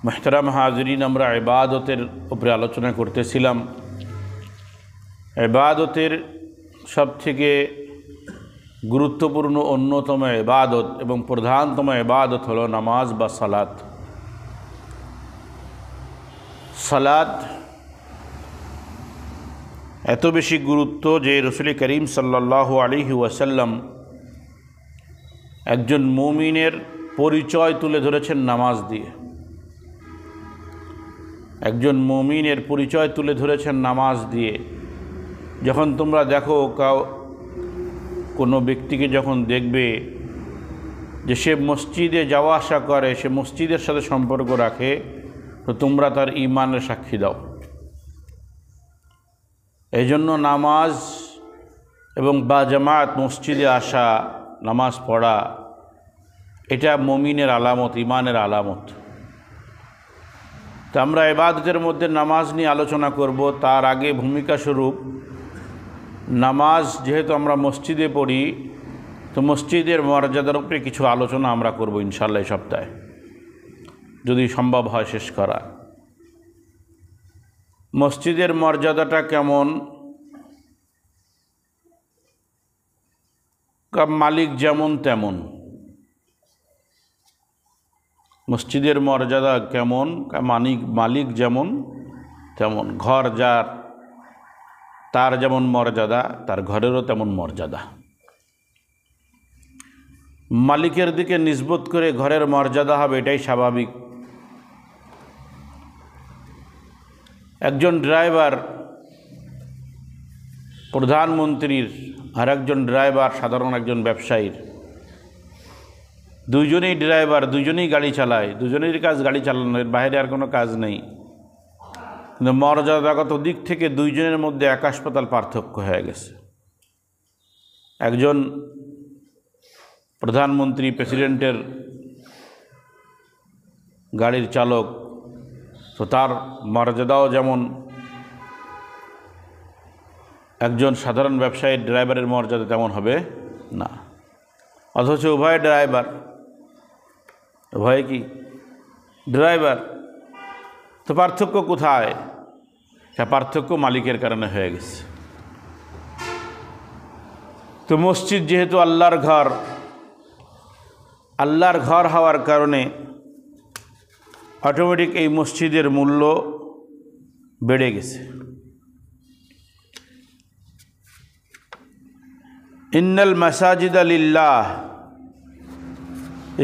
মুহতারাম হাজিরিন, আমরা ইবাদতের উপরে আলোচনা করতেছিলাম। ইবাদতের সবথেকে গুরুত্বপূর্ণ অন্যতম ইবাদত এবং প্রধানতম ইবাদত হলো নামাজ বা সালাত। সালাত এত বেশি গুরুত্ব যে রাসূল করিম সাল্লাল্লাহু আলাইহি ওয়াসাল্লাম একজন মুমিনের পরিচয় তুলে ধরেছেন নামাজ দিয়ে। একজন মুমিনের পরিচয় তুলে ধরেছেন নামাজ দিয়ে। যখন তোমরা দেখো কোনো ব্যক্তিকে যখন দেখবে যে সে মসজিদে যাওয়া আসা করে, সে মসজিদের সাথে সম্পর্ক রাখে, তো তোমরা তার ঈমানের সাক্ষী দাও। এই জন্য নামাজ এবং বা জামাত, মসজিদে আসা, নামাজ পড়া, এটা মুমিনের আলামত, ঈমানের আলামত। তো আমরা ইবাদতের মধ্যে নামাজ নিয়ে আলোচনা করব। তার আগে ভূমিকা স্বরূপ, নামাজ যেহেতু আমরা মসজিদে পড়ি, তো মসজিদের মর্যাদার উপরে কিছু আলোচনা আমরা করব ইনশাআল্লাহ এই সপ্তাহে, যদি সম্ভব হয় শেষ করা। মসজিদের মর্যাদাটা কেমন, মালিক যেমন তেমন। মসজিদের মর্যাদা কেমন, মালিক যেমন তেমন। ঘর যার, তার যেমন মর্যাদা, তার ঘরেরও তেমন মর্যাদা। মালিকের দিকে নিসবত করে ঘরের মর্যাদা হবে, এটাই স্বাভাবিক। একজন ড্রাইভার প্রধানমন্ত্রীর আর একজন ড্রাইভার সাধারণ একজন ব্যবসায়ীর, দুইজনেই ড্রাইভার, দুইজনেই গাড়ি চালায়, দুজনেরই কাজ গাড়ি চালানো, এর বাইরে আর কোনো কাজ নেই। কিন্তু মর্যাদাগত দিক থেকে দুইজনের মধ্যে আকাশ পাতাল পার্থক্য হয়ে গেছে। একজন প্রধানমন্ত্রী, প্রেসিডেন্টের গাড়ির চালক, তো তার মর্যাদাও যেমন একজন সাধারণ ব্যবসায়ীর ড্রাইভারের মর্যাদা তেমন হবে না। অথচ উভয় ড্রাইভার, উভয় কি ড্রাইভার, তো পার্থক্য কোথায়? সে পার্থক্য মালিকের কারণে হয়ে গেছে। তো মসজিদ যেহেতু আল্লাহর ঘর, আল্লাহর ঘর হওয়ার কারণে অটোমেটিক এই মসজিদের মূল্য বেড়ে গেছে। ইন্নাল মাসাজিদা লিল্লাহ,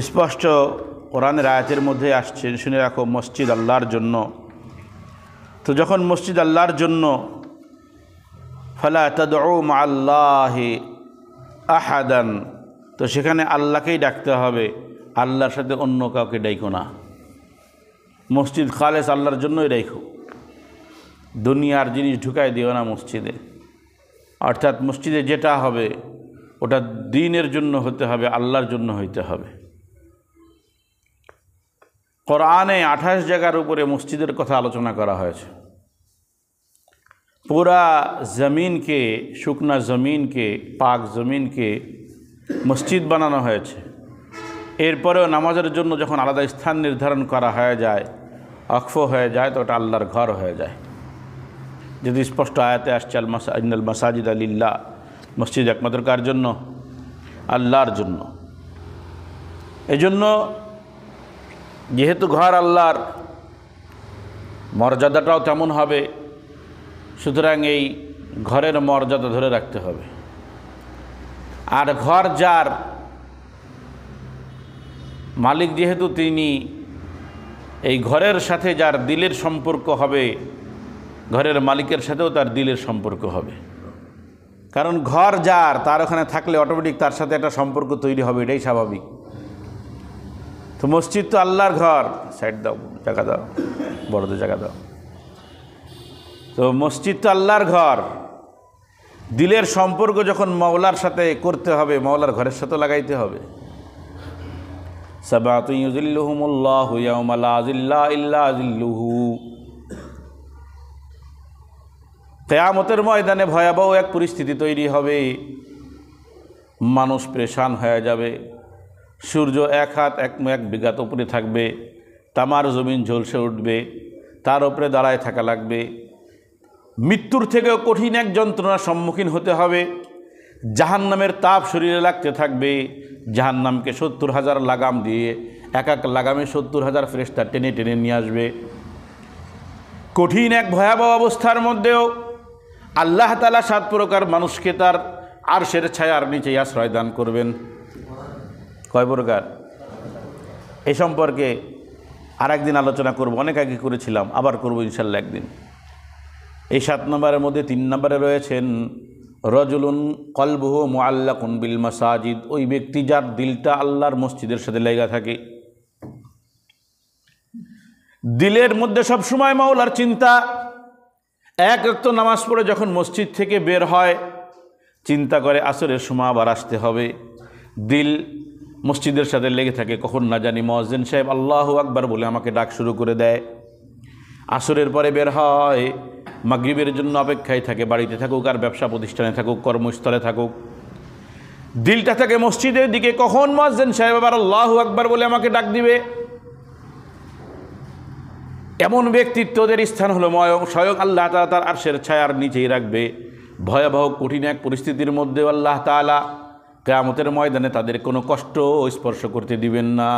স্পষ্ট কোরআনের আয়াতের মধ্যে আসছে, শুনে রাখো, মসজিদ আল্লাহর জন্য। তো যখন মসজিদ আল্লাহর জন্য, ফালা তাদউ মাআল্লাহি আহাদান, তো সেখানে আল্লাহকেই ডাকতে হবে, আল্লাহর সাথে অন্য কাউকে ডাইকো না। মসজিদ খালেস আল্লাহর জন্যই রাখো, দুনিয়ার জিনিস ঢুকাই দিও না মসজিদে। অর্থাৎ মসজিদে যেটা হবে ওটা দ্বীনের জন্য হতে হবে, আল্লাহর জন্য হইতে হবে। কোরআনে 28 জায়গার উপরে মসজিদের কথা আলোচনা করা হয়েছে। পুরা জমিনকে, শুকনা জমিনকে, পাক জমিনকে মসজিদ বানানো হয়েছে। এরপরেও নামাজের জন্য যখন আলাদা স্থান নির্ধারণ করা হয়ে যায়, অক্ফ হয়ে যায়, তো ওটা আল্লাহর ঘর হয়ে যায়। যদি স্পষ্ট আয়াতে আসছে, ইন্নাল মাসাজিদা লিল্লাহ, মসজিদ একমাত্র কার জন্য? আল্লাহর জন্য। এজন্য যেহেতু ঘর আল্লাহর, মর্যাদাটাও তেমন হবে। সুতরাং এই ঘরের মর্যাদা ধরে রাখতে হবে। আর ঘর যার, মালিক যেহেতু তিনি, এই ঘরের সাথে যার দিলের সম্পর্ক হবে, ঘরের মালিকের সাথেও তার দিলের সম্পর্ক হবে। কারণ ঘর যার, তার ওখানে থাকলে অটোমেটিক তার সাথে একটা সম্পর্ক তৈরি হবে, এটাই স্বাভাবিক। তো মসজিদ তো আল্লাহর ঘর, সাইড দাও, জায়গা দাও, বড়দের জায়গা দাও। তো মসজিদ তো আল্লাহর ঘর, দিলের সম্পর্ক যখন মাওলার সাথে করতে হবে, মাওলার ঘরের সাথে লাগাইতে হবে। সাবাতু ইউযিল্লুহুমুল্লাহু ইয়াওমা লা যিল্লা ইল্লা যিল্লুহু, কিয়ামতের ময়দানে ভয়াবহ এক পরিস্থিতি তৈরি হবে, মানুষ পেরেশান হয়ে যাবে। সূর্য এক হাত এক বিঘাত উপরে থাকবে, তামার জমিন ঝলসে উঠবে, তার উপরে দাঁড়ায় থাকা লাগবে। মৃত্যুর থেকেও কঠিন এক যন্ত্রণার সম্মুখীন হতে হবে। জাহান্নামের তাপ শরীরে লাগতে থাকবে। জাহান্নামকে 70,000 লাগাম দিয়ে এক এক লাগামে 70,000 ফেরেশতা টেনে টেনে নিয়ে আসবে। কঠিন এক ভয়াবহ অবস্থার মধ্যেও আল্লাহ তাআলা 7 প্রকার মানুষকে তার আরশের ছায়ার নিচে আশ্রয় দান করবেন। কয় প্রকার? এই সম্পর্কে আর একদিন আলোচনা করব, অনেক আগে করেছিলাম, আবার করব ইনশাল্লাহ একদিন। এই 7 নম্বরের মধ্যে 3 নম্বরে রয়েছেন রজুলুন কলবুহু মুআল্লাকুন বিল মাসাজিদ, ওই ব্যক্তি যার দিলটা আল্লাহর মসজিদের সাথে লেগে থাকে। দিলের মধ্যে সবসময় মাওলার চিন্তা। এক ওয়াক্ত নামাজ পড়ে যখন মসজিদ থেকে বের হয়, চিন্তা করে আসরের সময় আবার আসতে হবে। দিল মসজিদের সাথে লেগে থাকে, কখন না জানি মুয়াজ্জিন সাহেব আল্লাহু আকবার বলে আমাকে ডাক শুরু করে দেয়। আসরের পরে বের হয়, মাগরিবের জন্য অপেক্ষায় থাকে, বাড়িতে থাকুক আর ব্যবসা প্রতিষ্ঠানে থাকুক, কর্মস্থলে থাকুক, দিলটা থাকে মসজিদের দিকে, কখন মুয়াজ্জিন সাহেব আবার আল্লাহু আকবার বলে আমাকে ডাক দিবে। এমন ব্যক্তিত্বদের স্থান হলো স্বয়ং আল্লাহ তাআলা তার আরশের ছায়ার নিচেই রাখবে। ভয়াবহ কঠিন এক পরিস্থিতির মধ্যেও আল্লাহ তাআলা কিয়ামতের ময়দানে তাদের কোনো কষ্ট স্পর্শ করতে দিবেন না।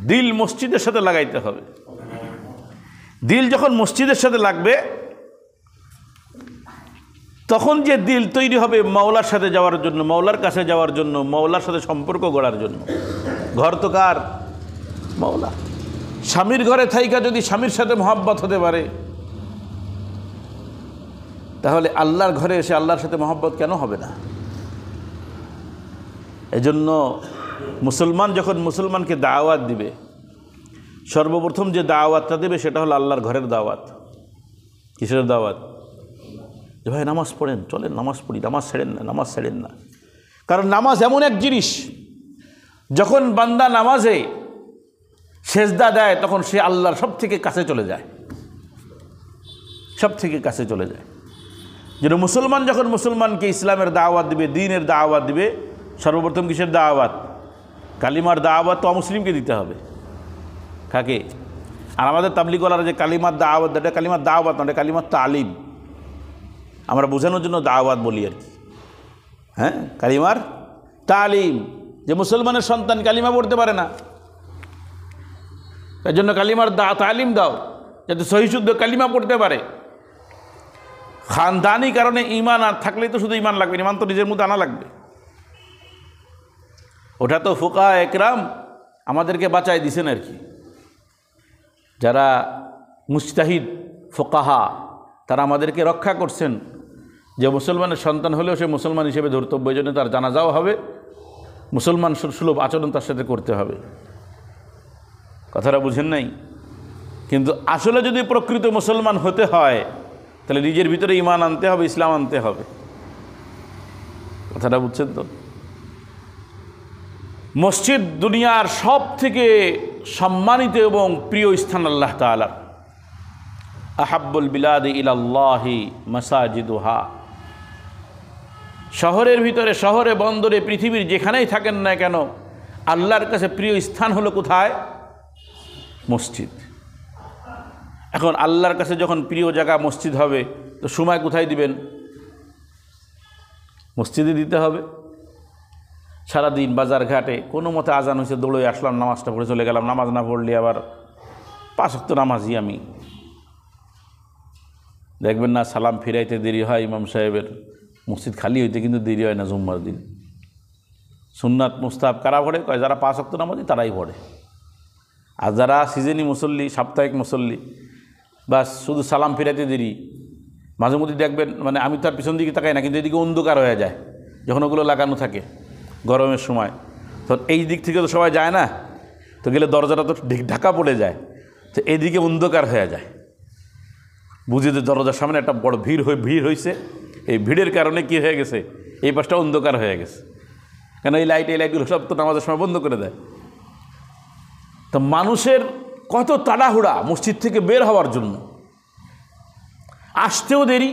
দিল মসজিদের সাথে লাগাইতে হবে। দিল যখন মসজিদের সাথে লাগবে, তখন যে দিল তৈরি হবে মাওলার সাথে যাওয়ার জন্য, মাওলার কাছে যাওয়ার জন্য, মাওলার সাথে সম্পর্ক গড়ার জন্য। ঘর তো কার? মাওলা। স্বামীর ঘরে থাইকা যদি স্বামীর সাথে মহব্বত হতে পারে, তাহলে আল্লাহর ঘরে এসে আল্লাহর সাথে মহব্বত কেন হবে না? এজন্য মুসলমান যখন মুসলমানকে দাওয়াত দিবে, সর্বপ্রথম যে দাওয়াতটা দেবে সেটা হলো আল্লাহর ঘরের দাওয়াত। কিসের দাওয়াত? যে ভাই নামাজ পড়েন, চলেন নামাজ পড়ি, নামাজ ছেড়েন না, নামাজ ছেড়েন না। কারণ নামাজ এমন এক জিনিস, যখন বান্দা নামাজে সেজদা দেয় তখন সে আল্লাহর সব থেকে কাছে চলে যায়, সব থেকে কাছে চলে যায়। যেন মুসলমান যখন মুসলমানকে ইসলামের দাওয়াত দিবে, দ্বীনের দাওয়াত দিবে, সর্বপ্রথম কিসের দাওয়াত? কালিমার দাওয়াত তো অমুসলিমকে দিতে হবে। কাকে? আর আমাদের তাবলীগওয়ালারা যে কালিমার দাওয়াত, এটা কালিমার দাওয়াত না, এটা কালিমার তালিম। আমরা বোঝানোর জন্য দাওয়াত বলি আর কি। হ্যাঁ, কালিমার তালিম, যে মুসলমানের সন্তান কালিমা পড়তে পারে না, তার জন্য কালিমার তালিম দাও, যাতে সহি শুদ্ধ কালিমা পড়তে পারে। খানদানি কারণে ঈমান আর থাকলেই তো শুধু ঈমান লাগবে, ঈমান তো নিজের মধ্যে আনা লাগবে। ওটা তো ফুকাহা একরাম আমাদেরকে বাঁচায় দিছেন আর কি। যারা মুজতাহিদ ফুকাহা, তারা আমাদেরকে রক্ষা করছেন যে মুসলমানের সন্তান হলেও সে মুসলমান হিসেবে ধর্তব্য, এই জন্য তার জানাজাও হবে, মুসলমান সুলভ আচরণ তার সাথে করতে হবে। কথাটা বুঝেন নাই? কিন্তু আসলে যদি প্রকৃত মুসলমান হতে হয়, তাহলে নিজের ভিতরে ঈমান আনতে হবে, ইসলাম আনতে হবে। কথাটা বুঝছেন তো? মসজিদ দুনিয়ার সব থেকে সম্মানিত এবং প্রিয় স্থান আল্লাহ তাআলার। আহাব্বুল বিলাদি ইলাল্লাহি মাসাজিদুহা। শহরের ভিতরে, শহরে, বন্দরে, পৃথিবীর যেখানেই থাকেন না কেন, আল্লাহর কাছে প্রিয় স্থান হলো কোথায়? মসজিদ। এখন আল্লাহর কাছে যখন প্রিয় জায়গা মসজিদ হবে, তো সময় কোথায় দিবেন? মসজিদে দিতে হবে। সারাদিন বাজার ঘাটে কোনো মতে আজান হয়েছে, দৌড়ে আসলাম, নামাজটা পড়ে চলে গেলাম। নামাজ না পড়লে আবার 5 ওয়াক্ত নামাজি আমি। দেখবেন না সালাম ফিরাইতে দেরি হয় ইমাম সাহেবের, মসজিদ খালি হইতে কিন্তু দেরি হয় না জুম্মার দিন। সুন্নাত মুস্তাহাব কারা পড়ে? কয় যারা 5 ওয়াক্ত নামাজি তারাই পড়ে। আর যারা সিজনি মুসল্লি, সাপ্তাহিক মুসল্লি, বাস শুধু সালাম ফিরাইতে দেরি। মাঝে মধ্যে দেখবেন, মানে আমি তার পিছন দিকে তাকাই না, কিন্তু এদিকে অন্ধকার হয়ে যায় যখন ওগুলো লাগানো থাকে গরমের সময়। তো এই দিক থেকে তো সবাই যায় না, তো গেলে দরজাটা তো ঢাকা পড়ে যায়, তো এইদিকে অন্ধকার হয়ে যায়। বুঝে যে দরজার সামনে একটা বড় ভিড় হয়েছে, এই ভিড়ের কারণে কি হয়ে গেছে, এই পাশটা অন্ধকার হয়ে গেছে। কেন এই লাইটগুলো সব তো নামাজের সময় বন্ধ করে দেয়। তো মানুষের কত তাড়াহুড়া মসজিদ থেকে বের হওয়ার জন্য, আসতেও দেরি।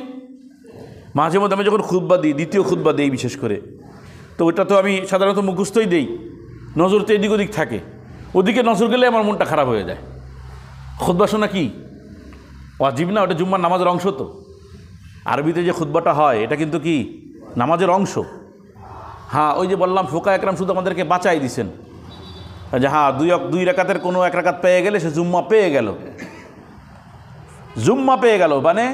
মাঝে মধ্যে আমি যখন খুতবা দিই, দ্বিতীয় খুতবা দিই বিশেষ করে, তো ওটা তো আমি সাধারণত মুখস্থই দেই, নজর তো এদিক ওদিক থাকে। ওদিকে নজর গেলে আমার মনটা খারাপ হয়ে যায়। খুতবা শোনা কি ওয়াজিব না? ওটা জুম্মার নামাজের অংশ। তো আরবিতে যে খুতবাটা হয় এটা কিন্তু কি নামাজের অংশ। হ্যাঁ, ওই যে বললাম ফোকা একরাম শুধু আমাদেরকে বাঁচাই দিছেন যে হ্যাঁ দুই রাকাতের কোনো এক রাকাত পেয়ে গেলে সে জুম্মা পেয়ে গেল, জুম্মা পেয়ে গেল, মানে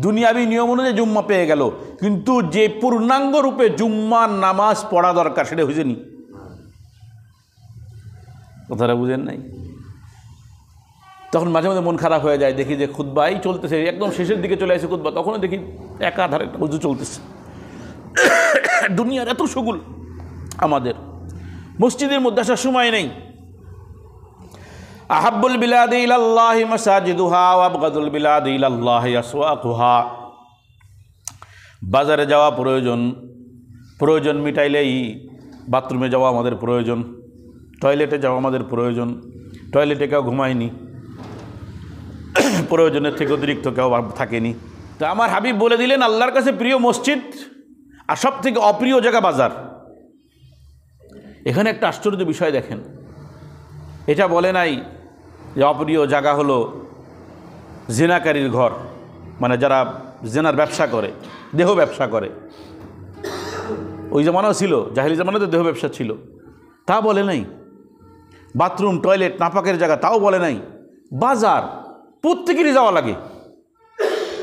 দুনিয়াবি নিয়ম অনুযায়ী জুম্মা পেয়ে গেল। কিন্তু যে পূর্ণাঙ্গ রূপে জুম্মার নামাজ পড়া দরকার সেটা হয়েছে নি? কথাটা বুঝেন নাই? তখন মাঝে মাঝে মন খারাপ হয়ে যায়, দেখি যে খুতবাই চলতেছে, একদম শেষের দিকে চলে আসে খুতবা, তখনও দেখি একাধারে একটা উজু চলতেছে। দুনিয়ার এত সগুল, আমাদের মসজিদের মধ্যে আসার সময় নেই। আহাব্বুল বিলাদি ইলাল্লাহি মাসাজিদুহা ওয়া আবগাদুল বিলাদি ইলাল্লাহি আসওয়াকুহা। বাজারে যাওয়া প্রয়োজন, প্রয়োজন মিটাইলেই বাথরুমে যাওয়া আমাদের প্রয়োজন, টয়লেটে যাওয়া আমাদের প্রয়োজন, টয়লেটে কেউ ঘুমায়নি, প্রয়োজনের থেকে অতিরিক্ত কেউ থাকেনি। তো আমার হাবিব বলে দিলেন আল্লাহর কাছে প্রিয় মসজিদ আর সব থেকে অপ্রিয় জায়গা বাজার। এখানে একটা আশ্চর্য বিষয় দেখেন, এটা বলে নাই যে অপ্রিয় জায়গা হলো জেনাকারীর ঘর, মানে যারা জেনার ব্যবসা করে, দেহ ব্যবসা করে। ওই জামানাও ছিল, জাহেলি জামানাতে দেহ ব্যবসা ছিল, তা বলে নাই। বাথরুম, টয়লেট, নাপাকের জায়গা, তাও বলে নাই। বাজার প্রত্যেকেরই যাওয়া লাগে,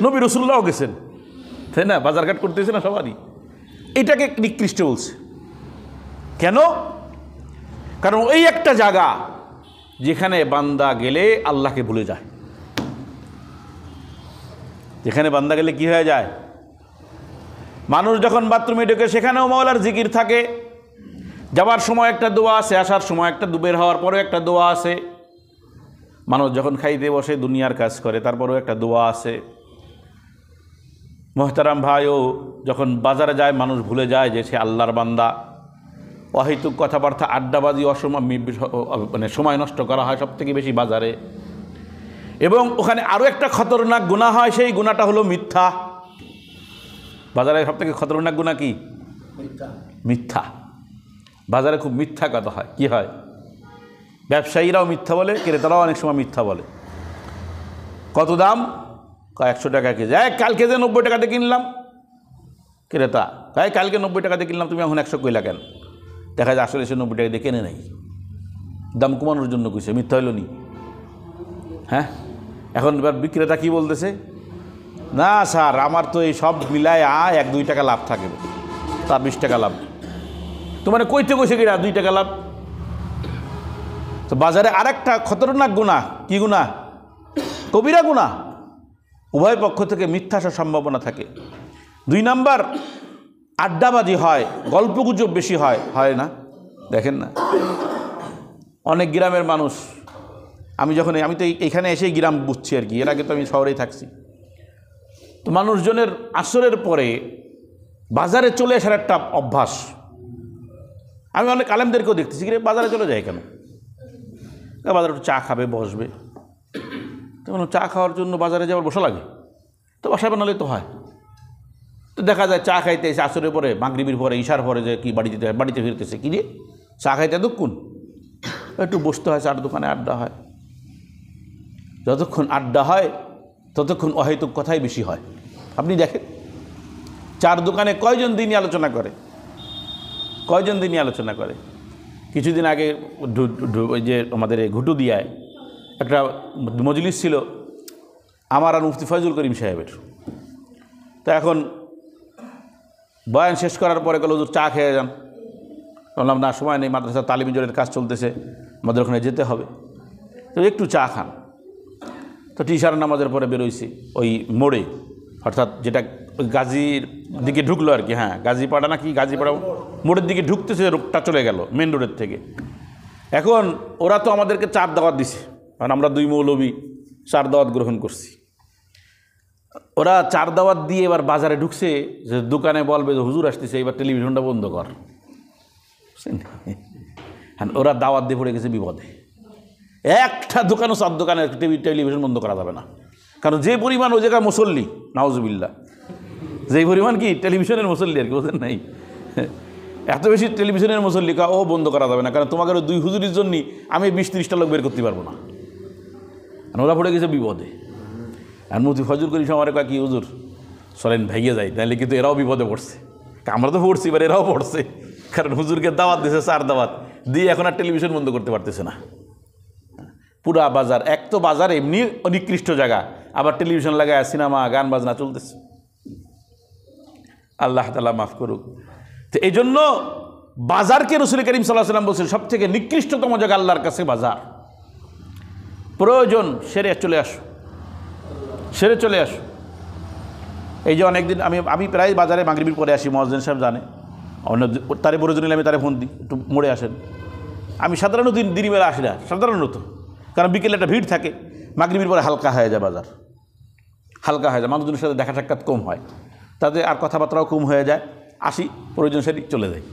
নবী রসুল্লাহও গেছেন, তাই না? বাজারঘাট করতেছে না সবারই। এটাকে নিকৃষ্ট বলছে কেন? কারণ এই একটা জায়গা যেখানে বান্দা গেলে আল্লাহকে ভুলে যায়। যেখানে বান্দা গেলে কি হয়ে যায়? মানুষ যখন বাথরুমে ঢোকে সেখানেও মাওলার জিকির থাকে, যাওয়ার সময় একটা দোয়া আছে, আসার সময় একটা, বের হওয়ার পরেও একটা দোয়া আছে। মানুষ যখন খাইতে বসে দুনিয়ার কাজ করে তারপরেও একটা দোয়া আছে। মোহতারাম ভাইও যখন বাজারে যায় মানুষ ভুলে যায় যে সে আল্লাহর বান্দা। অহেতুক কথাবার্তা, আড্ডাবাজি, মানে সময় নষ্ট করা হয় সব থেকে বেশি বাজারে। এবং ওখানে আরও একটা খতরনাক গুনাহ হয়, সেই গুনাহটা হলো মিথ্যা। বাজারে সব থেকে খতরনাক গুনাহ কি? মিথ্যা। বাজারে খুব মিথ্যা কথা হয়। কি হয়? ব্যবসায়ীরাও মিথ্যা বলে, ক্রেতারাও অনেক সময় মিথ্যা বলে। কত দাম? 100 টাকা কেজি। কালকে যে 90 টাকাতে কিনলাম। ক্রেতা কালকে 90 টাকাতে কিনলাম, তুমি এখন 100 কইলা কেন? দেখা যায় আসলে সে 90 টাকা দিয়ে কেনে নাই, দাম কমানোর জন্য কইছে। মিথ্যা হইল নি? হ্যাঁ, এখন এবার বিক্রেতা কি বলতেছে? না স্যার, আমার তো এই সব মিলায় 1-2 টাকা লাভ থাকে, তার 20 টাকা লাভ। তো মানে কইতে কইছে কিনা 2 টাকা লাভ। তো বাজারে আরেকটা খতরনাক গুনাহ, কি গুনাহ? কবিরা গুনাহ। উভয় পক্ষ থেকে মিথ্যা আসার সম্ভাবনা থাকে। 2 নাম্বার, আড্ডাবাজি হয়, গল্পগুজব বেশি হয়, হয় না? দেখেন না অনেক গ্রামের মানুষ, আমি তো এখানে এসেই গ্রাম বুঝছি আর কি, এর আগে তো আমি শহরেই থাকছি। তো মানুষজনের আসরের পরে বাজারে চলে আসার একটা অভ্যাস। আমি অনেক আলেমদেরকেও দেখতেছি, বাজারে চলে যায় কেন? বাজারে একটু চা খাবে, বসবে। তখন চা খাওয়ার জন্য বাজারে যাওয়ার বসা লাগে, তো বাসায় বানালে তো হয়। তো দেখা যায় চা খাইতে এসে আসরের পরে, মাগরিবের পরে, ইশার পরে যে কি বাড়িতে ফিরতেছে, কি রে চা খাইতে এতক্ষণ? একটু বসতে হয়, চার দোকানে আড্ডা হয়। যতক্ষণ আড্ডা হয় ততক্ষণ অহেতুক কথাই বেশি হয়। আপনি দেখেন চার দোকানে কয়জন দিনই আলোচনা করে, কয়জন দিনই আলোচনা করে। কিছুদিন আগে ওই যে আমাদের ঘুটু দিয়ায় একটা মজলিস ছিল আমার আর মুফতি ফয়জুল করিম সাহেবের। তো এখন বয়ান শেষ করার পরে গেল চা খেয়ে যান। বললাম না, সময় নেই, মাদ্রাসা তালিম জোরের কাজ চলতেছে, আমাদের ওখানে যেতে হবে, তো একটু চা খান। তো টিশার নামাজের পরে বেরোইছি ওই মোড়ে, অর্থাৎ যেটা ওই গাজীর দিকে ঢুকলো আর কি। হ্যাঁ, গাজীপাড়া না কি, গাজীপাড়া মোড়ের দিকে ঢুকতেছে, রোডটা চলে গেল মেন রোডের থেকে। এখন ওরা তো আমাদেরকে চার দাওয়াত দিছে, কারণ আমরা 2 মৌলবী 4 দাওয়াত গ্রহণ করছি। ওরা 4 দাওয়াত দিয়ে এবার বাজারে ঢুকছে, যে দোকানে বলবে যে হুজুর আসতেছে, এবার টেলিভিশনটা বন্ধ কর। হ্যাঁ, ওরা দাওয়াত দিয়ে পড়ে গেছে বিপদে। একটা দোকানও 4 দোকানে টেলিভিশন বন্ধ করা যাবে না, কারণ যে পরিমাণ ওই জায়গায় মুসল্লি, নাউজুবিল্লাহ, যেই পরিমাণ কি টেলিভিশনের মুসল্লি আর কি, বোঝেন নাই? এত বেশি টেলিভিশনের মুসল্লি ও বন্ধ করা যাবে না, কারণ তোমাকে দুই হুজুরির জন্যই আমি 20-30টা লোক বের করতে পারবো না। ওরা পড়ে গেছে বিপদে। আর মুফতি ফজল করিম আমার কয় কি হুজুর চলেন ভেঙে যায়, তাহলে কিন্তু এরাও বিপদে পড়ছে। আমরা তো পড়ছি, এবার এরাও পড়ছে, কারণ হুজুরকে দাওয়াত দিয়েছে 4 দাওয়াত দিয়ে এখন আর টেলিভিশন বন্ধ করতে পারতেছে না। পুরা বাজার, এক তো বাজার এমনি নিকৃষ্ট জায়গা, আবার টেলিভিশন লাগায় সিনেমা গান বাজনা চলতেছে। আল্লাহ তাআলা মাফ করুক। তো এই জন্য বাজারকে রাসূল করিম সাল্লাল্লাহু আলাইহি ওয়াসাল্লাম বলছেন সবথেকে নিকৃষ্টতম জায়গা আল্লাহর কাছে বাজার। প্রয়োজন সেরে চলে আসো, সেরে চলে আসো। এই যে অনেকদিন আমি প্রায় বাজারে মাগরিবের পরে আসি, মুয়াজ্জিন সাহেব জানে, অন্য তারে প্রয়োজন হলে আমি তারে ফোন দিই, একটু মোড়ে আসেন। আমি সাধারণত দিনের বেলা আসি না, সাধারণত, কারণ বিকেলে একটা ভিড় থাকে, মাগরিবের পরে হালকা হয়ে যায় বাজার, হালকা হয়ে যায়, মানুষজনের সাথে দেখা সাক্ষাৎ কম হয়, তাতে আর কথাবার্তাও কম হয়ে যায়। আসি, প্রয়োজন সেটি চলে যায়।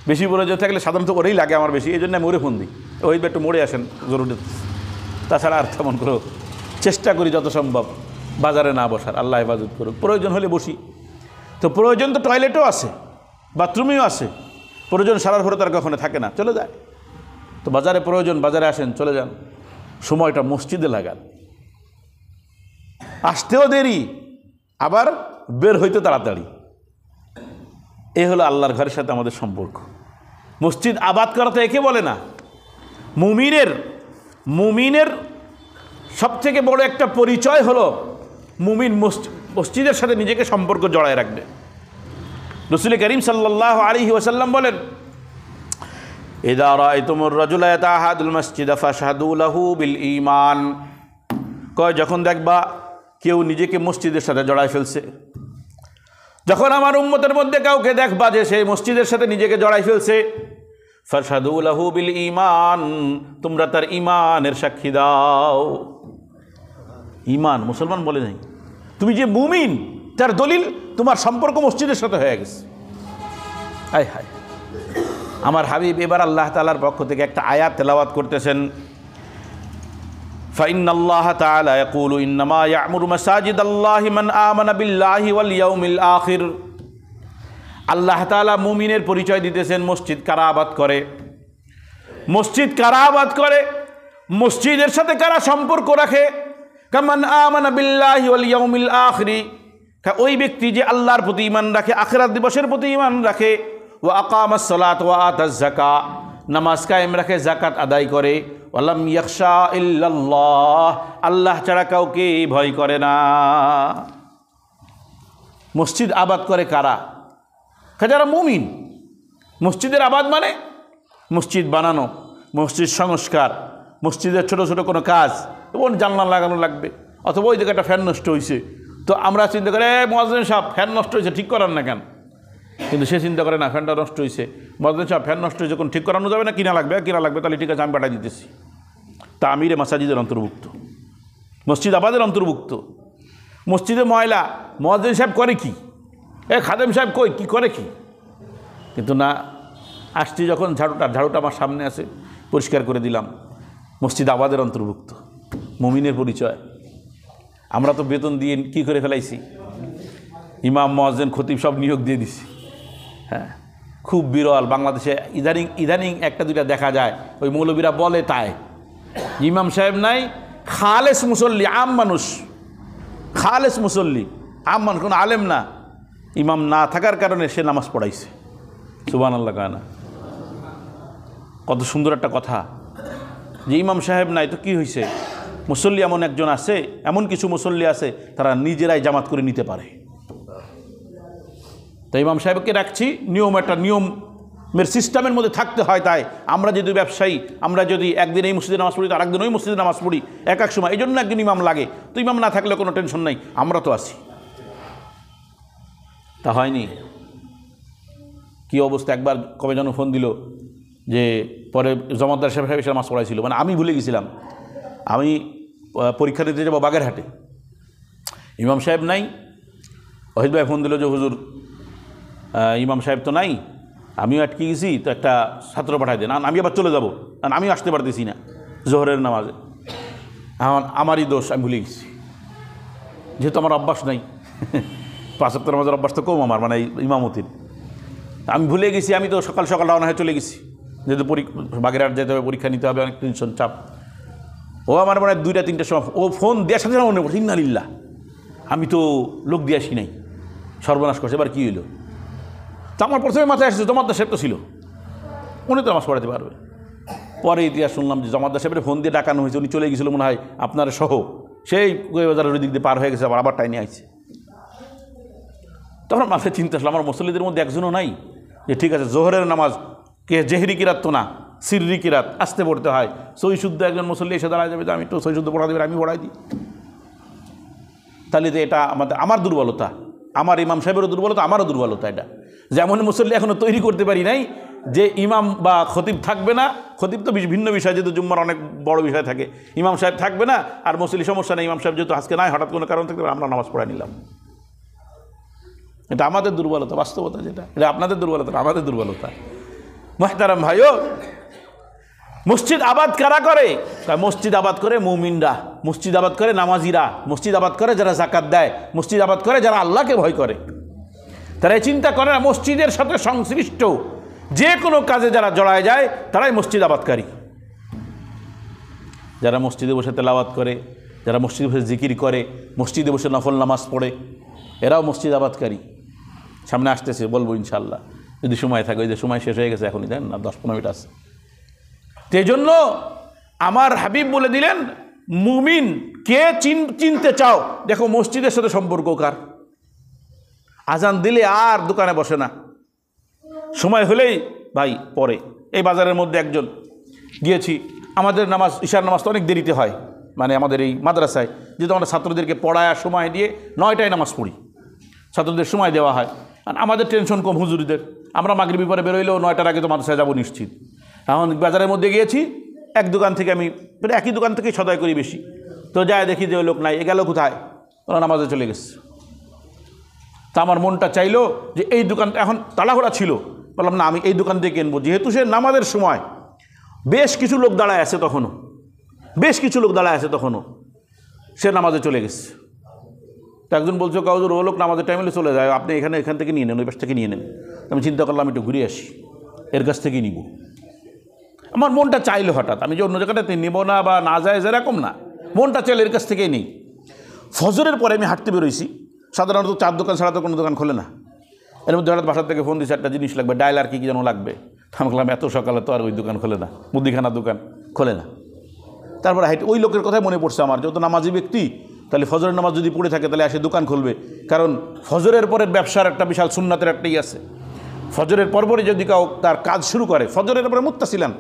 বেশি প্রয়োজন থাকলে সাধারণত ওরেই লাগে আমার বেশি, এই জন্য আমি ওরে ফোন দিই, ওই একটু মোড়ে আসেন জরুরি। তাছাড়া আর তেমন করে চেষ্টা করি যত সম্ভব বাজারে না বসার, আল্লাহ হেফাজত করুক। প্রয়োজন হলে বসি। তো প্রয়োজন তো টয়লেটও আছে, বাথরুমেও আছে, প্রয়োজন সারার পরে তার কখনো থাকে না, চলে যায়। তো বাজারে প্রয়োজন, বাজারে আসেন, চলে যান। সময়টা মসজিদে লাগান, আসতেও দেরি, আবার বের হইতে তাড়াতাড়ি। এই হলো আল্লাহর ঘরের সাথে আমাদের সম্পর্ক। মসজিদ আবাদ করা তো একে বলে না। মুমিনের সবথেকে বড় একটা পরিচয় হলো মুমিন মসজিদের সাথে নিজেকে সম্পর্ক জড়ায় রাখবে। রাসূল করিম সাল্লাল্লাহু আলাইহি ওয়াসাল্লাম বলেন, ইযা রাআইতুমুর রাজুলা ইয়াতাহাদুল মাসজিদা ফাশহাদু লাহু বিল ঈমান। কয় যখন দেখবা কেউ নিজেকে মসজিদের সাথে জড়ায় ফেলছে, যখন আমার উম্মতের মধ্যে কাউকে দেখবা যে সে মসজিদের সাথে নিজেকে জড়াই ফেলছে, ফাশহাদু লাহু বিল ঈমান, তোমরা তার ঈমানের সাক্ষী দাও। ঈমান মুসলমান বলে নাই, তুমি যে মুমিন তার দলিল তোমার সম্পর্ক মসজিদের সাথে হয়ে গেছে। হায় হায়, আমার হাবিব এবার আল্লাহ তাআলার পক্ষ থেকে একটা আয়াত তেলাওয়াত করতেছেন, ফাইন্নাল্লাহ তাআলা ইয়াকুলু ইন্নামা ইয়া'মুরু মাসাজিদাল্লাহি মান আমানা বিল্লাহি ওয়াল ইয়াউমিল আখির। আল্লাহ তাআলা মুমিনের পরিচয় দিতেছেন মসজিদ কারা আবাদ করে, মসজিদ কারা আবাদ করে, মসজিদের সাথে কারা সম্পর্ক রাখে। কামান আমানা বিল্লাহি ওয়াল ইয়াউমিল আখির, ওই ব্যক্তি যে আল্লাহর প্রতি ঈমান রাখে, আখিরাত দিবসের প্রতি ঈমান রাখে। ওয়া আকামাস সালাত ওয়া আতাজ যাকাত, নামাজ কায়েম রাখে, যাকাত আদায় করে। ওয়ালাম ইয়াখশা ইল্লাল্লাহ, আল্লাহ ছাড়া কাউকে ভয় করে না। মসজিদ আবাদ করে কারা? যারা মুমিন। মসজিদের আবাদ মানে মসজিদ বানানো, মসজিদ সংস্কার, মসজিদের ছোট ছোট কোনো কাজ, এবং জানলা লাগানো লাগবে, অথবা ওই জায়গাটা ফ্যান নষ্ট হয়েছে, তো আমরা চিন্তা করি মুয়াজ্জিন সাহেব ফ্যান নষ্ট হয়েছে, ঠিক করার না কেন? কিন্তু সে চিন্তা করে না, ফ্যানটা নষ্ট হয়েছে, মুয়াজ্জিন সাহেব ফ্যান নষ্ট হয়েছে, যখন ঠিক করানো যাবে না, কিনা লাগবে, তাহলে ঠিক আছে আমি পাঠিয়ে দিতেছি। তা আমিরে মাসাজিদের অন্তর্ভুক্ত, মসজিদ আবাদের অন্তর্ভুক্ত। মসজিদে ময়লা, মুয়াজ্জিন সাহেব করে কি, খাদেম সাহেব কই কি করে কি? কিন্তু না, আসছি যখন ঝাড়ুটা আমার সামনে আছে, পরিষ্কার করে দিলাম। মসজিদ আবাদের অন্তর্ভুক্ত, মুমিনের পরিচয়। আমরা তো বেতন দিয়ে কি করে ফেলাইছি, ইমাম মুয়াজ্জিন খতিব সব নিয়োগ দিয়ে দিছি। হ্যাঁ, খুব বিরল বাংলাদেশে ইদানিং একটা দুইটা দেখা যায়, ওই মৌলবীরা বলে তাই ইমাম সাহেব নাই, খালেস মুসল্লি, আম মানুষ, খালেস মুসল্লি, আম মানুষ, কোনো আলেম না। ইমাম না থাকার কারণে সে নামাজ পড়াইছে। সুবহানাল্লাহ, কয় না? কত সুন্দর একটা কথা যে ইমাম সাহেব নাই তো কি হয়েছে, মুসল্লি এমন একজন আছে, এমন কিছু মুসল্লি আছে তারা নিজেরাই জামাত করে নিতে পারে। তো ইমাম সাহেবকে রাখছি, একটা নিয়মের সিস্টেমের মধ্যে থাকতে হয়। তাই আমরা যদি ব্যবসায়ী, আমরা যদি একদিন এই মসজিদে নামাজ পড়ি, তো আরেকদিন ওই মসজিদে নামাজ পড়ি, এক সময়, এই জন্য একদিন ইমাম লাগে। তো ইমাম না থাকলে কোনো টেনশন নাই, আমরা তো আছি। তা হয়নি। কি অবস্থা, একবার কবে যেন ফোন দিল যে পরে জমাদার সাহেব এসে নামাজ পড়াইছিল, মানে আমি ভুলে গেছিলাম, আমি পরীক্ষা দিতে যাবো বাগেরহাটে, ইমাম সাহেব নাই। ওহিদ ভাই ফোন দিল যে হুজুর ইমাম সাহেব তো নাই, আমিও আটকে গেছি, তো একটা ছাত্র পাঠাই দেন, আমি আবার চলে যাবো, কারণ আমিও আসতে পারতেছি না জোহরের নামাজে। এখন আমারই দোষ, আমি ভুলে গেছি, যেহেতু আমার অভ্যাস নাই। 5 ওয়াক্ত নামাজের অভ্যাস তো কম আমার, মানে ইমামতির। আমি ভুলে গেছি, আমি তো সকাল সকাল রওনা হয়ে চলে গেছি, যেহেতু বাগেরহাট যেতে হবে, পরীক্ষা নিতে হবে, অনেক টেনশন চাপ। ও আমার মনে হয় 2টা-3টার সময় ও ফোন দেওয়ার সাথে মনে পড়ছে, ইন্নালিল্লাহ আমি তো লোক দিয়ে আসি নাই, সর্বনাশ করছে, এবার কী হইলো। তো আমার প্রথমে মাথায় আসছে জমাদ্দার সাহেব তো ছিল, উনি তো নামাজ পড়াতে পারবে। পরে ইতিহাস শুনলাম যে জমাদ্দার সাহেবের ফোন দিয়ে ডাকানো হয়েছে, উনি চলে গেছিলো মনে হয় আপনার সহ, সেই বাজারের দিক দিয়ে পার হয়ে গেছে, আবার টাইনে আইছে। তখন মাথায় চিন্তা আসলো আমার মুসল্লিদের মধ্যে একজনও নাই যে ঠিক আছে জোহরের নামাজ কে জেহরি কিরাত তো না, সিররি কিরাত আসতে পড়তে হয়, সই শুদ্ধ একজন মুসল্লি এসে দাঁড়ায় যাবে যে আমি তো সই শুদ্ধ পড়া দেবে, আমি পড়াই দিই। তাহলে তো এটা আমার দুর্বলতা, আমার ইমাম সাহেবেরও দুর্বলতা, আমারও দুর্বলতা। এটা যেমন মুসল্লি এখনও তৈরি করতে পারি নাই যে ইমাম বা খতিব থাকবে না, খতিব তো ভিন্ন বিষয়, যেহেতু জুম্মার অনেক বড় বিষয় থাকে, ইমাম সাহেব থাকবে না, আর মুসল্লি সমস্যা নেই, ইমাম সাহেব যেহেতু আজকে নাই, হঠাৎ কোনো কারণ থাকতে আমরা নামাজ পড়াই নিলাম। এটা আমাদের দুর্বলতা, বাস্তবতা যেটা, এটা আপনাদের দুর্বলতা, আমাদের দুর্বলতা। মুহতারাম ভাইও, মসজিদ আবাদ কারা করে? মসজিদ আবাদ করে মুমিনরা, মসজিদ আবাদ করে নামাজিরা, মসজিদ আবাদ করে যারা যাকাত দেয়, মসজিদ আবাদ করে যারা আল্লাহকে ভয় করে। তারা এই চিন্তা করে না মসজিদের সাথে সংশ্লিষ্ট যে কোনো কাজে যারা জড়ায় যায় তারাই মসজিদ আবাদকারী। যারা মসজিদে বসে তেলাওয়াত করে, যারা মসজিদে বসে জিকির করে, মসজিদে বসে নফল নামাজ পড়ে, এরাও মসজিদ আবাদকারী। সামনে আসতেছে বলবো ইনশাল্লাহ, যদি সময় থাকে। ওই যে সময় শেষ হয়ে গেছে, এখনই দেন না, 10-15 মিনিট আছে। সেই জন্য আমার হাবিব বলে দিলেন মুমিন কে চিনতে চাও, দেখো মসজিদের সাথে সম্পর্ক কার। আজান দিলে আর দোকানে বসে না, সময় হলেই ভাই পরে। এই বাজারের মধ্যে একজন গিয়েছি, আমাদের নামাজ ইশার নামাজ তো অনেক দেরিতে হয়, মানে আমাদের এই মাদ্রাসায় যেহেতু আমরা ছাত্রদেরকে পড়ায় সময় দিয়ে 9টায় নামাজ পড়ি, ছাত্রদের সময় দেওয়া হয়। আর আমাদের টেনশন কম হুজুরিদের, আমরা মাগরিবি পরে বেরোইলেও 9টার আগে তো মাদ্রাসায় যাবো নিশ্চিত। এখন বাজারের মধ্যে গিয়েছি, এক দোকান থেকে আমি একই দোকান থেকেই সদাই করি বেশি, তো যায় দেখি যে ওই লোক নাই, এ গেল কোথায়, ওরা নামাজে চলে গেছে। তা আমার মনটা চাইলো যে এই দোকানটা এখন তাড়াহুড়া ছিল, বললাম না আমি এই দোকান থেকে কিনবো, যেহেতু সে নামাজের সময় বেশ কিছু লোক দাঁড়ায় আছে, তখনও বেশ কিছু লোক দাঁড়ায় আছে, তখনও সে নামাজে চলে গেছে। তো একজন বলছো কাউজুর ও লোক নামাজের টাইমে চলে যায়, আপনি এখান থেকে নিয়ে নেন, ওই পাশ থেকে নিয়ে নেন। আমি চিন্তা করলাম একটু ঘুরে আসি, এর কাছ থেকেই নিব। আমার মনটা চাইলো হঠাৎ, আমি যে অন্য জায়গাটাতে নেবো না বা না যায় এরকম না, মনটা চাইলে এর কাছ থেকেই নেই। ফজরের পরে আমি হাঁটতে বেরোইছি, সাধারণত 4 দোকান ছাড়া তো কোনো দোকান খোলে না। এর মধ্যে হঠাৎ বাসার থেকে ফোন দিয়েছে একটা জিনিস লাগবে, ডাইল আর কি যেন লাগবে। আমি বললাম এত সকালে তো আর ওই দোকান খোলে না, মুদিখানার দোকান খোলে না। তারপরে ওই লোকের কথাই মনে পড়ছে আমার, যেহেতু নামাজি ব্যক্তি, তাহলে ফজরের নামাজ যদি পড়ে থাকে তাহলে এসে দোকান খুলবে, কারণ ফজরের পরের ব্যবসার একটা বিশাল সুন্নাতের একটাই আছে। ফজরের পরপরই যদি কেউ তার কাজ শুরু করে, ফজরের পরে মুত্তাসিলান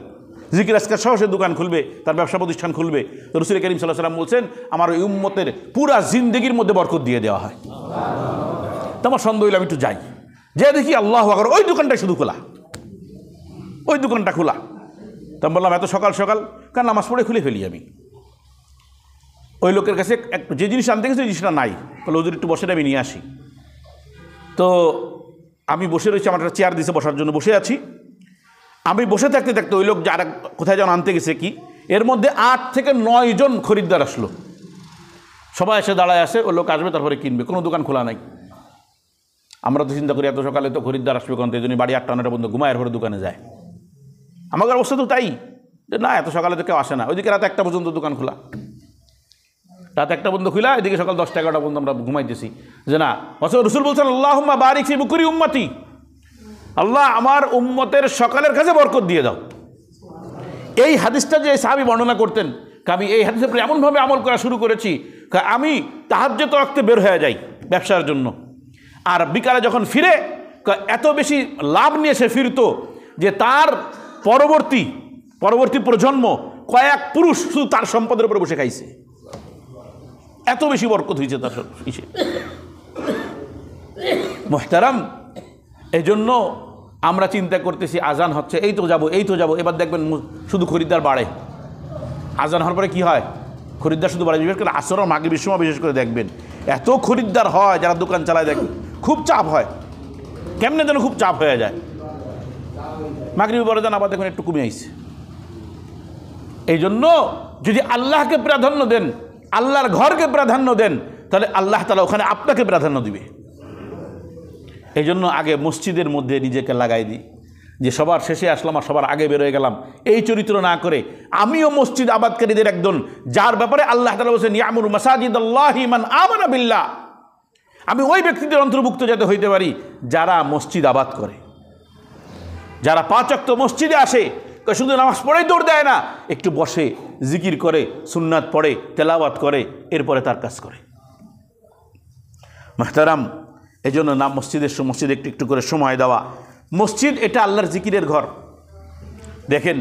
জিকির আজকার সহ সে দোকান খুলবে, তার ব্যবসা প্রতিষ্ঠান খুলবে, তো রাসূল করিম সাল্লাল্লাহু আলাইহি ওয়াসাল্লাম বলছেন আমার ওই উম্মতের পুরা জিন্দেগির মধ্যে বরকত দিয়ে দেওয়া হয়। তো আমার সন্দেহ হইলে আমি একটু যাই, যে দেখি আল্লাহু আকবার, ওই দোকানটাই শুধু খোলা, ওই দোকানটা খোলা। তো আমি বললাম এত সকাল সকাল কারণ নামাজ পড়ে খুলে ফেলি আমি। ওই লোকের কাছে যে জিনিস আনতে গেছে ওই জিনিসটা নাই, বলে হুজুর একটু বসে আমি নিয়ে আসি। তো আমি বসে রয়েছি, আমার একটা চেয়ার দিয়েছে বসার জন্য, বসে আছি। আমি বসে থাকতে থাকতে ওই লোক যারা কোথায় যেন আনতে গেছে কি, এর মধ্যে 8 থেকে 9 জন খরিদ্দার আসলো, সবাই এসে দাঁড়ায় আসে, ওই লোক আসবে তারপরে কিনবে, কোনো দোকান খোলা নাই। আমরা তো চিন্তা করি এত সকালে তো খরিদ্দার আসবে, কারণ এই জন্য বাড়ি 8টা-9টা পর্যন্ত ঘুমায়, এরপরে দোকানে যায়। আমাদের অবস্থা তো তাই, যে না এত সকালে তো কেউ আসে না। ওইদিকে রাত 1টা পর্যন্ত দোকান খোলা, রাত 1টা পর্যন্ত খোলা, এদিকে সকাল 10টা-11টা পর্যন্ত আমরা ঘুমাইতেছি। যে না, রাসূল বলছেন আল্লাহুম্মা বারিক ফি বুকুরি উম্মতি, আল্লাহ আমার উম্মতের সকালের কাজে বরকত দিয়ে দাও। এই হাদিসটা যে সাহাবী বর্ণনা করতেন, আমি এই হাদিসের উপরে এমনভাবে আমল করা শুরু করেছি, আমি তাহাজ্জুদ ওয়াক্তে বের হয়ে যাই ব্যবসার জন্য, আর বিকালে যখন ফিরে এত বেশি লাভ নিয়ে সে ফিরতো যে তার পরবর্তী প্রজন্ম কয়েক পুরুষ শুধু তার সম্পদের উপরে বসে খাইছে, এত বেশি বরকত হয়েছে তার ইসে। মুহতারাম, এই জন্য আমরা চিন্তা করতেছি আজান হচ্ছে, এই তো যাব, এবার দেখবেন শুধু খরিদ্দার বাড়ে। আজান হওয়ার পরে কী হয়, খরিদ্দার শুধু বাড়ে, বিশেষ করে আসর আর মাগরিবের সময় বিশেষ করে দেখবেন এত খরিদ্দার হয়, যারা দোকান চালায় দেখবেন খুব চাপ হয়, কেমনে যেন খুব চাপ হয়ে যায়। মাগরিবের পরে যেন আবার দেখবেন একটু কমে আইছে। এই জন্য যদি আল্লাহকে প্রাধান্য দেন, আল্লাহর ঘরকে প্রাধান্য দেন, তাহলে আল্লাহ তাআলা ওখানে আপনাকে প্রাধান্য দিবে। এই জন্য আগে মসজিদের মধ্যে নিজেকে লাগাই দিই, যে সবার শেষে আসলাম আর সবার আগে বেরোয় গেলাম, এই চরিত্র না করে আমিও মসজিদ আবাদকারীদের একজন, যার ব্যাপারে আল্লাহ তাআলা বলেছেন ইয়ামুরু মাসাজিদাল্লাহি মান আমানা বিল্লাহ। আমি ওই ব্যক্তিদের অন্তর্ভুক্ত যাতে হইতে পারি যারা মসজিদ আবাদ করে, যারা 5 ওয়াক্ত মসজিদে আসে, শুধু নামাজ পড়েই দৌড় দেয় না, একটু বসে জিকির করে, সুন্নাত পড়ে, তেলাওয়াত করে, এরপরে তার কাজ করে। মুহতারাম, এজন্য নাম মসজিদে একটু একটু করে সময় দেওয়া। মসজিদ এটা আল্লাহর জিকিরের ঘর। দেখেন,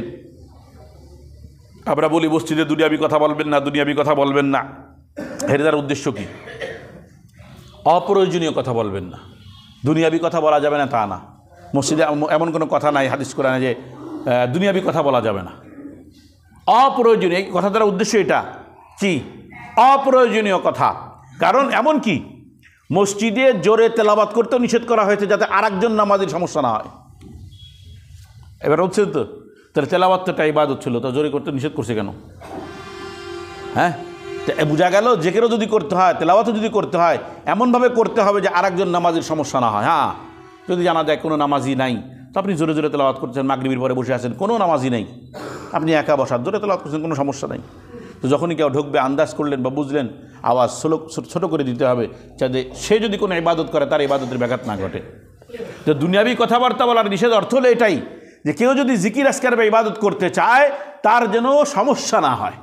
আমরা বলি মসজিদে দুনিয়াবি কথা বলবেন না, দুনিয়াবি কথা বলবেন না। এর উদ্দেশ্য কি? অপ্রয়োজনীয় কথা বলবেন না। দুনিয়াবি কথা বলা যাবে না তা না, মসজিদে এমন কোনো কথা নাই হাদিস কোরআনে যে দুনিয়াবি কথা বলা যাবে না। অপ্রয়োজনীয় এই কথাটার উদ্দেশ্য এটা কি? অপ্রয়োজনীয় কথা। কারণ এমন কি মসজিদে জোরে তেলাওয়াত করতেও নিষেধ করা হয়েছে যাতে আরেকজন নামাজের সমস্যা না হয়। এবার হচ্ছে তো তাহলে তেলাওয়াতটা ইবাদত ছিল, তো জোরে করতে নিষেধ করছে কেন? হ্যাঁ, বোঝা গেল যে কেউ যদি করতে হয়, তেলাওয়াতও যদি করতে হয়, এমনভাবে করতে হবে যে আরেকজন নামাজের সমস্যা না হয়। হ্যাঁ, যদি জানা যায় কোনো নামাজি নাই, তো আপনি জোরে জোরে তেলাওয়াত করছেন, মাগরিবের পরে বসে আছেন, কোনো নামাজি নেই, আপনি একা বসার জোরে তেলাওয়াত করছেন, কোনো সমস্যা নেই। তো যখনই কেউ ঢুকবে আন্দাজ করলেন বা বুঝলেন, আওয়াজ ছোট করে দিতে হবে, যাতে সে যদি কোনো ইবাদত করে তার ইবাদতের ব্যাঘাত না ঘটে। তো দুনিয়াবি কথাবার্তা বলার নিষেধ অর্থ হলো এটাই, যে কেউ যদি জিকির আজকার বা ইবাদত করতে চায় তার যেন সমস্যা না হয়,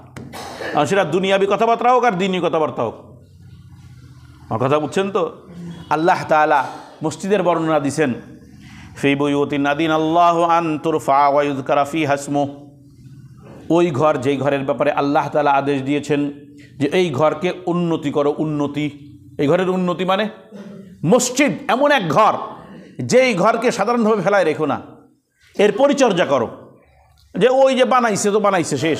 আর সেটা দুনিয়াবি কথাবার্তা হোক আর দ্বীনি কথাবার্তা হোক। আমার কথা বুঝছেন তো? আল্লাহ তাআলা মসজিদের বর্ণনা দিছেন, ফি বুয়ুতিন আযিনাল্লাহু আন তুরফা ওয়া ইউযকারা ফিহা ইসমুহু। ওই ঘর, যেই ঘরের ব্যাপারে আল্লাহ তাআলা আদেশ দিয়েছেন যে এই ঘরকে উন্নতি করো। উন্নতি, এই ঘরের উন্নতি মানে মসজিদ এমন এক ঘর যেই ঘরকে সাধারণভাবে ফেলায় রেখো না, এর পরিচর্যা করো। যে ওই যে বানাইছে তো বানাইছে শেষ,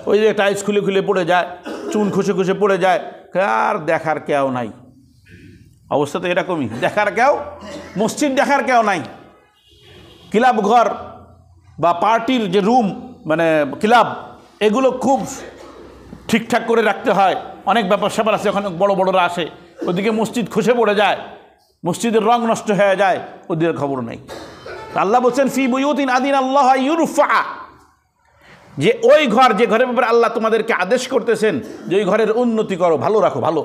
ওই যে টাইলস খুলে খুলে পড়ে যায়, চুন খুশে খুশে পড়ে যায়, আর দেখার কেউ নাই। অবস্থা তো এরকমই, দেখার কেউ, মসজিদ দেখার কেউ নাই। ক্লাব ঘর বা পার্টির যে রুম মানে ক্লাব, এগুলো খুব ঠিকঠাক করে রাখতে হয়। অনেক ব্যাপার স্যাপার আছে, ওখানে বড় বড়রা আসে, ওদিকে মসজিদ খসে পড়ে যায়, মসজিদের রং নষ্ট হয়ে যায়, ওদের খবর নেই। আল্লাহ বলছেন ফি বুয়ুতিন আযিনাল্লাহু আন ইউরফা, যে ওই ঘর, যে ঘরের ব্যাপারে আল্লাহ তোমাদেরকে আদেশ করতেছেন যে ওই ঘরের উন্নতি করো, ভালো রাখো, ভালো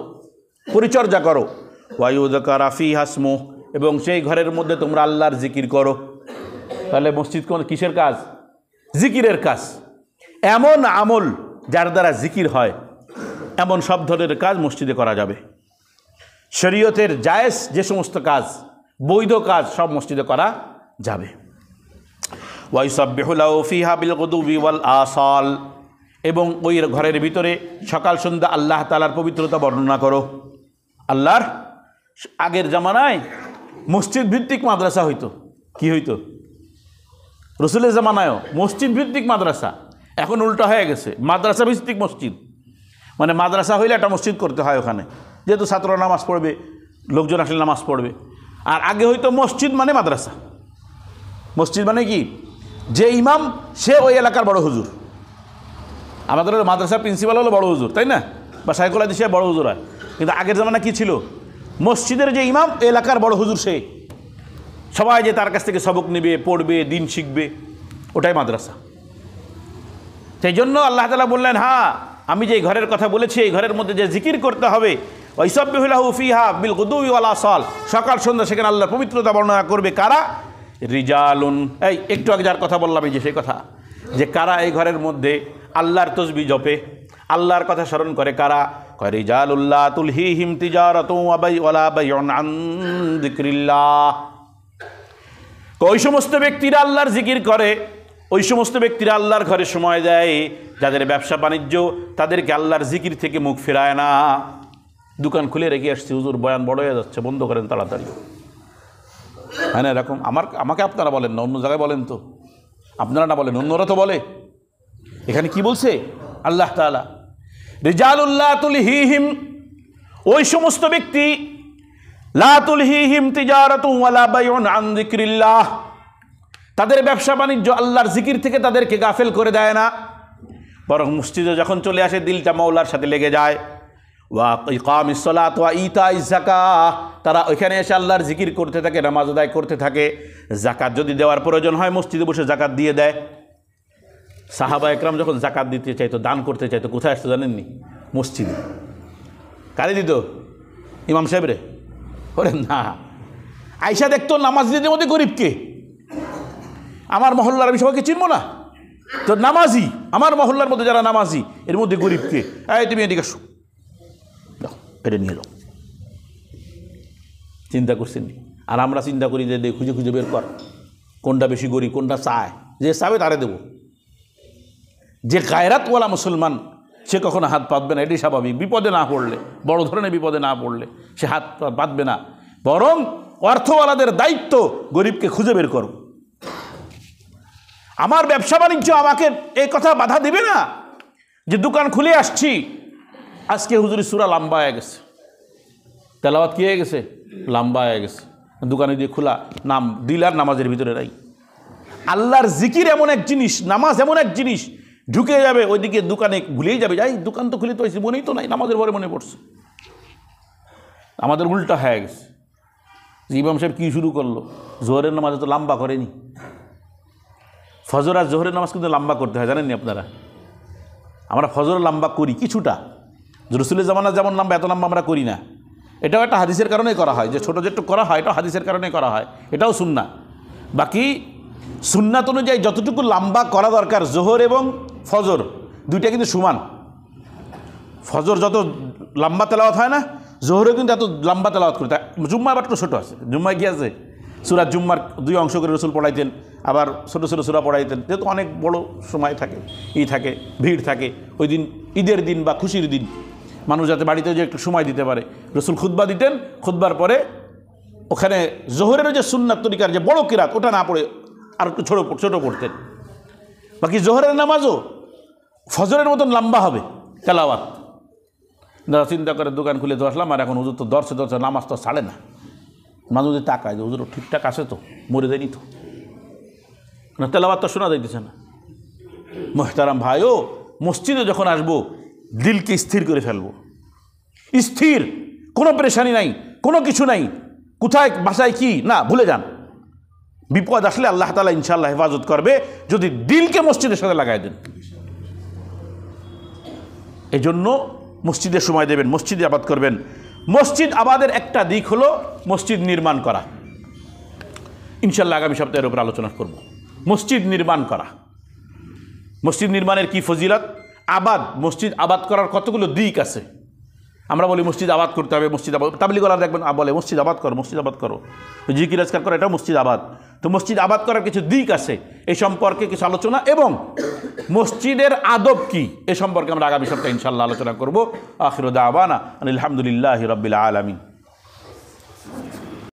পরিচর্যা করো। ওয়া ইউযকারা ফিহা ইসমুহু, এবং সেই ঘরের মধ্যে তোমরা আল্লাহর জিকির করো। তাহলে মসজিদ কোন কিসের কাজ? জিকিরের কাজ। এমন আমল যার দ্বারা জিকির হয়, এমন সব ধরনের কাজ মসজিদে করা যাবে। শরীয়তের জায়েজ যে সমস্ত কাজ, বৈধ কাজ, সব মসজিদে করা যাবে। ওয়াইসাব্বিহু লাহু ফিহা বিল গুদুবি ওয়াল আসাল, এবং ওই ঘরের ভিতরে সকাল সন্ধ্যা আল্লাহ তাআলার পবিত্রতা বর্ণনা করো। আল্লাহর আগের জামানায় মসজিদ ভিত্তিক মাদ্রাসা হইতো। কি হইতো? রসুলের জামানায়ও মসজিদ ভিত্তিক মাদ্রাসা, এখন উল্টা হয়ে গেছে, মাদ্রাসা ভিত্তিক মসজিদ। মানে মাদ্রাসা হইলে একটা মসজিদ করতে হয় ওখানে, যেহেতু ছাত্ররা নামাজ পড়বে, লোকজন আসলে নামাজ পড়বে। আর আগে হয়তো মসজিদ মানে মাদ্রাসা। মসজিদ মানে কি? যে ইমাম সে ওই এলাকার বড় হুজুর। আমাদের মাদ্রাসার প্রিন্সিপাল হলো বড় হুজুর, তাই না? বা সাইকুল হাদিসে বড় হুজুর হয়। কিন্তু আগের জামানা কি ছিল? মসজিদের যে ইমাম এলাকার বড় হুজুর, সে সবাই যে তার কাছ থেকে সবক নেবে, পড়বে, দিন শিখবে, ওটাই মাদ্রাসা। সেই জন্য আল্লাহ তাআলা বললেন, হ্যাঁ আমি যে ঘরের কথা বলেছি, এই ঘরের মধ্যে যে জিকির করতে হবে, ওয়াইসাব্বিহু লাহু ফিহা বিল গুদুবি ওয়াল আসাল, সকাল সন্ধ্যা সেখানে আল্লাহর পবিত্রতা বর্ণনা করবে। কারা? রিজালুন, এই একটু আগে যার কথা বললাম, এই যে সেই কথা, যে কারা এই ঘরের মধ্যে আল্লাহর তসবিহ জপে, আল্লাহর কথা স্মরণ করে। কারা? কয় রিজালুল্লাহ তুলহিহিম তিজারাতু ওয়ালা বাইউন আন যিকরিল্লাহ। ওই সমস্ত ব্যক্তিরা আল্লাহর জিকির করে, ওই সমস্ত ব্যক্তিরা আল্লাহর ঘরে সময় দেয়, যাদের ব্যবসা বাণিজ্য তাদেরকে আল্লাহর জিকির থেকে মুখ ফেরায় না। দোকান খুলে রেখে আসছি, হুজুর বয়ান বড় হয়ে যাচ্ছে, বন্ধ করেন তাড়াতাড়ি। হ্যাঁ না, এরকম আমাকে আপনারা বলেন না, অন্য জায়গায় বলেন তো, আপনারা না বলেন, অন্যরা তো বলে। এখানে কি বলছে আল্লাহ তাআলা? রিজালুল্লাহ তুলহিহিম, ওই সমস্ত ব্যক্তি, লা তুলহিহিম তিজারাতু ওয়ালা বাইউন আন যিকরিল্লাহ, তাদের ব্যবসা বাণিজ্য আল্লাহর জিকির থেকে তাদেরকে গাফেল করে দেয় না, বরং মসজিদে যখন চলে আসে দিলটা মাওলার সাথে লেগে যায়। ওয়া ইকামিস সালাত ওয়া ইতাইজ যাকাত, তারা ওইখানে এসে আল্লাহর জিকির করতে থাকে, নামাজ আদায় করতে থাকে। যাকাত যদি দেওয়ার প্রয়োজন হয় মসজিদে বসে যাকাত দিয়ে দেয়। সাহাবা একরাম যখন যাকাত দিতে চাইতো, দান করতে চাইতো, কোথায় আসতো জানেননি? মসজিদে। কারে দিত? ইমাম সাহেব রে? ওরে না, আইসা দেখতো নামাজীদের মধ্যে গরিবকে। আমার মহল্লার আমি সবাইকে চিনবো না, তো নামাজি আমার মহল্লার মধ্যে যারা নামাজি এর মধ্যে গরিবকে, এই তুমি এদিকে আসো, এটা নিয়ে যাও। চিন্তা করছেন? আর আমরা চিন্তা করি যে খুঁজে খুঁজে বের কর কোনটা বেশি গরিব, কোনটা চায়, যে চাবে তারে দেবো। যে গায়রাতওয়ালা মুসলমান সে কখনো হাত পাতবে না, এটাই স্বাভাবিক। বিপদে না পড়লে, বড় ধরনের বিপদে না পড়লে সে হাত পাতবে না, বরং অর্থওয়ালাদের দায়িত্ব গরিবকে খুঁজে বের করো। আমার ব্যবসা বাণিজ্য আমাকে এই কথা বাধা দিবে না যে দোকান খুলে আসছি, আজকে হুজুরি সূরা লম্বা হয়ে গেছে, তেলাওয়াত কি হয়ে গেছে? লম্বা হয়ে গেছে, দোকানে দিয়ে খোলা, নাম দিল আর নামাজের ভিতরে নাই। আল্লাহর জিকির এমন এক জিনিস, নামাজ এমন এক জিনিস, ঢুকে যাবে ওইদিকে দোকানে ভুলেই যাবে, যাই দোকান তো খুলে তো হয়েছে, মনেই তো নাই, নামাজের পরে মনে পড়ছে। আমাদের উল্টা হয়ে গেছে। ইমাম সাহেব কী শুরু করলো? জোহরের নামাজ তো লম্বা করেনি। ফজর আর জোহরের নামাজ কিন্তু লম্বা করতে হয়, জানেননি আপনারা? আমরা ফজর লম্বা করি কিছুটা, রসুলের জামানা যেমন লম্বা এত লম্বা আমরা করি না। এটাও একটা হাদিসের কারণেই করা হয়, যে ছোটো যেটুকু করা হয় এটাও হাদিসের কারণেই করা হয়, এটাও সুন্নাহ। বাকি সুন্নাত অনুযায়ী যতটুকু লম্বা করা দরকার জোহর এবং ফজর দুইটা কিন্তু সমান। ফজর যত লম্বা তেলাওয়াত হয় না, জোহরেও কিন্তু এত লম্বা তেলাওয়াত করতে হয়। জুম্মা আবার একটু ছোটো আছে, জুম্মায় কি আছে? সূরা জুম্মার 2 অংশ করে রসুল পড়াইতেন, আবার ছোটো ছোটো সূরা পড়াইতেন, যেহেতু অনেক বড় সময় থাকে, থাকে, ভিড় থাকে। ওই দিন ঈদের দিন বা খুশির দিন মানুষ যাতে বাড়িতে যে একটু সময় দিতে পারে, রসুল খুতবা দিতেন, খুতবার পরে ওখানে জোহরের যে সুন্নাত তরিকার যে বড় কিরাত ওটা না পড়ে আর একটু ছোটো পড়তেন। বাকি জোহরের নামাজও ফজরের মতন লম্বা হবে তেলাওয়াত। দাদা চিন্তা করে দোকান খুলে তো আসলাম, আর এখন হুজুর তো দর্শে নামাজ তো ছাড়ে না। মানুষ যদি তাকায় যে হুজুর ঠিকঠাক আছে তো, মরে দেয়নি তো, না তেলাওয়াত তো শোনা যাইতেছে না। মোহতারাম ভাইও, মসজিদে যখন আসবো দিলকে স্থির করে ফেলবো, স্থির, কোনো পেরেশানি নাই, কোনো কিছু নাই, কোথায় বাসায় কি না ভুলে যান। বিপদ আসলে আল্লাহ তাআলা ইনশাআল্লাহ হেফাজত করবে যদি দিলকে মসজিদের সাথে লাগাই দেন। এই জন্য মসজিদে সময় দেবেন, মসজিদে আবাদ করবেন। মসজিদ আবাদের একটা দিক হলো মসজিদ নির্মাণ করা। ইনশাআল্লাহ আগামী সপ্তাহের উপর আলোচনা করব। মসজিদ নির্মাণ করা, মসজিদ নির্মাণের কি ফজিলত, আবাদ, মসজিদ আবাদ করার কতগুলো দিক আছে। আমরা বলি মসজিদ আবাদ করতে হবে, মসজিদ আবাদ, তাবলীগওয়ালা দেখবেন বলে মসজিদ আবাদ করো, মসজিদ আবাদ করো, জিকির আজকার করো, এটা মসজিদ আবাদ। তো মসজিদ আবাদ করার কিছু দিক আছে, এই সম্পর্কে কিছু আলোচনা, এবং মসজিদের আদব কি এ সম্পর্কে আমরা আগামী সপ্তাহে ইনশাআল্লাহ আলোচনা করব। আখিরু দাওয়ানা আলহামদুলিল্লাহি রাব্বিল আলামিন।